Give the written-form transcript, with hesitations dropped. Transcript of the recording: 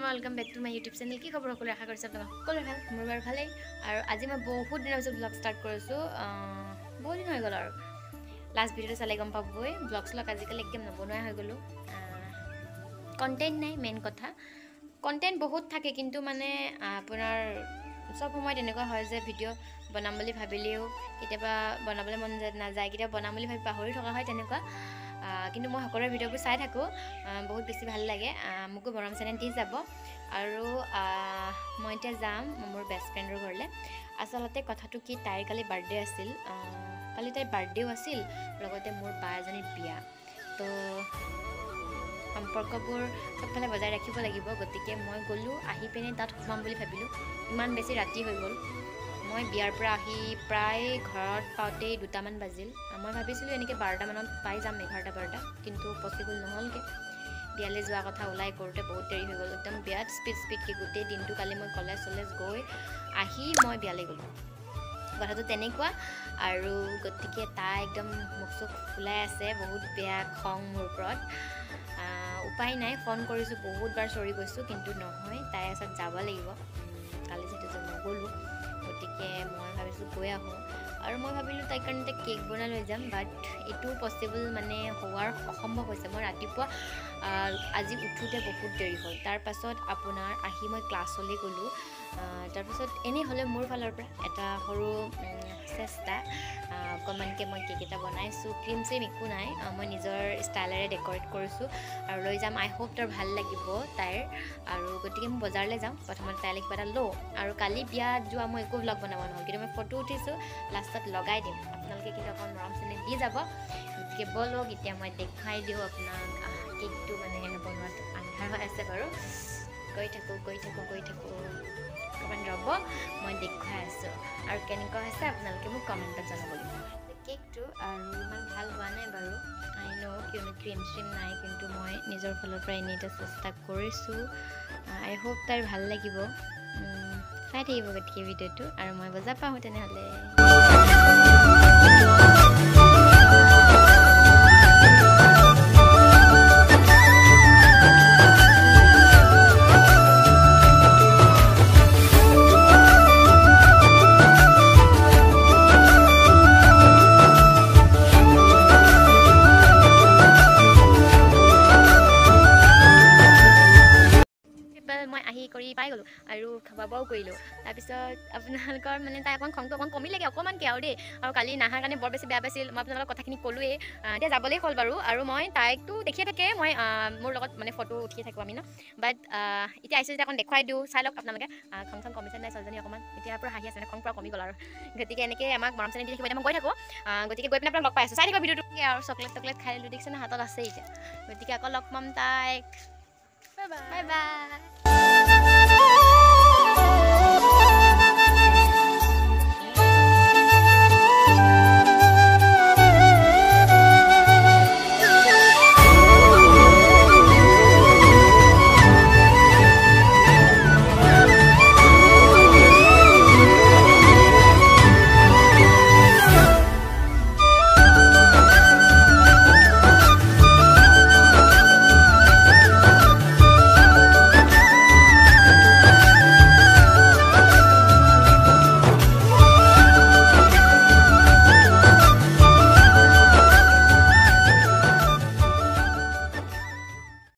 welcome back to my YouTube channel. কি খবৰ সকলো আশা কৰিছো আপোনালোক সকলো ভাল মোৰ বাৰু ভালেই আৰু আজি মই বহুত দিনৰ পিছত ব্লগ ষ্টাৰ্ট কৰিছো বহুত দিন হৈ গ'ল আৰু লাষ্ট ভিডিঅ'টো চালে গম পাবই ব্লগছ লক আজিকালি একদম নবনোৱা হৈ গ'লো কন্টেন্ট নাই মেইন কথা কন্টেন্ট বহুত থাকে কিন্তু মানে আপোনাৰ সব সময় তেনেকুৱা হয় যে ভিডিঅ' বনাম বুলি ভাবিলেও কেতিয়াবা বনাবলৈ মন নাযায় কেতিয়াবা বনাম বুলি ভাবি পাহৰি থকা হয় তেনেকুৱা কিন্তু মই সকলোৰে ভিডিঅ'বোৰ চাই থাকোঁ বহুত বেছি ভাল লাগে মোকো মৰম চেনেহ দি যাব আৰু মই এতিয়া যাম মোৰ বেষ্ট ফ্ৰেণ্ডৰ ঘৰলৈ আচলতে কথাটো কি তাইৰ কালি বাৰ্থডে আছিল কালি তাইৰ বাৰ্থডেও আছিল লগতে মোৰ বা এজনীৰ বিয়া তো সম্পৰ্কবোৰ সবফালে বজাই ৰাখিব লাগিব গতিকে মই গ'লোঁ আহি পিনে তাত সোমাম বুলি ভাবিলোঁ ইমান বেছি ৰাতি হৈ গ'ল মই বিয়াৰ পৰা আহি প্ৰায় ঘৰত পাওঁতেই 2টামান বাজিল মই ভাবিছিলোঁ এনেকৈ 12টা মানত পাই যাম 11টা কিন্তু পচিবল নহ'লগৈ বিয়ালৈ যোৱা কথা ওলাই কৰোঁতে বহুত দেৰি হৈ গ'ল একদম বিয়াত স্পীডকৈ গোটেই দিনটো কালি মই কলেজ গৈ আহি মই বিয়ালৈ গ'লোঁ কথাটো তেনেকুৱা আৰু গতিকে তাই একদম মুখ চুখ ফুলাই আছে বহুত বেয়া খং মোৰ ওপৰত উপায় নাই ফোন কৰিছোঁ বহুতবাৰ চৰি গৈছোঁ কিন্তু নহয় তাইৰ ওচৰত যাব লাগিব কালি যিহেতু নগ'লোঁ গতিকে মই ভাবিছোঁ গৈ আহোঁ আৰু মই ভাবিলোঁ তাইৰ কাৰণে এটা কেক বনাই লৈ যাম বাট এইটো পচিবল মানে হোৱাৰ অসম্ভৱ হৈছে মই ৰাতিপুৱা আজি উঠোঁতে বহুত দেৰি হ'ল তাৰপাছত আপোনাৰ আহি মই ক্লাছলৈ গ'লোঁ তাৰপিছত এনেই হ'লে মোৰ ফালৰ পৰা এটা সৰু চেষ্টা অকণমানকৈ মই কেক এটা বনাইছোঁ ক্ৰীম চিম একো নাই মই নিজৰ ষ্টাইলেৰে ডেক'ৰেট কৰিছোঁ আৰু লৈ যাম আই হোপ তোৰ ভাল লাগিব তাইৰ আৰু গতিকে মই বজাৰলৈ যাম প্ৰথমতে তাইলৈ কিবা এটা লওঁ আৰু কালি বিয়াত যোৱা মই একো ভ্লগ বনাব নহ'ল কিন্তু মই ফটো উঠিছোঁ লাষ্টত লগাই দিম আপোনালোকে কিন্তু অকণ মৰম চেনেহ দি যাব গতিকে ব'লক এতিয়া মই দেখুৱাই দিওঁ আপোনাক কেকটো মানে বনোৱাটো আন্ধাৰ হৈ আছে বাৰু গৈ থাকোঁ অকণমান ৰ'ব মই দেখুৱাই আছোঁ আৰু কেনেকুৱা হৈছে আপোনালোকে মোক কমেণ্টত জনাব কেকটো আৰু ইমান ভাল হোৱা নাই বাৰু আই ন' কিয়নো ক্ৰীম চ্ৰীম নাই কিন্তু মই নিজৰ ফালৰ পৰা এনেই এটা চেষ্টা কৰিছোঁ আই হোপ তাইৰ ভাল লাগিব চাই থাকিব গতিকে ভিডিঅ'টো আৰু মই বজাৰ পাওঁ তেনেহ'লে মই আহি কৰি পাই গ'লোঁ আৰু খাবাও কৰিলোঁ তাৰপিছত আপোনালোকৰ মানে তাই খংটো অকণ কমিলেগৈ অকণমানকৈ আৰু দেই আৰু কালি নাহাৰ কাৰণে বৰ বেছি বেয়া পাইছিল মই আপোনালোকৰ কথাখিনি ক'লোৱেই এতিয়া যাবলৈ হ'ল বাৰু আৰু মই তাইকতো দেখিয়ে থাকে মই মোৰ লগত মানে ফটো উঠিয়ে থাকোঁ আমি ন বাট এতিয়া আহিছোঁ যেতিয়া অকণ দেখুৱাই দিওঁ চাই লওক আপোনালোকে খং কমিছে নাই ছোৱালীজনী অকণমান এতিয়া পৰা হাঁহি আছে খং পৰা কমি গ'ল আৰু গতিকে এনেকৈ আমাক মৰম চেনেহ দি থাকিব এতিয়া মই গৈ থাকোঁ গতিকে গৈ পিনে আপোনাক লগ পাই আছোঁ চাই থাকিব ভিডিঅ'টো আৰু চকলেট খাই দিলোঁ দেখিছে না হাতত আছে এতিয়া গতিকে আকৌ লগ পাম তাইক বাই বাই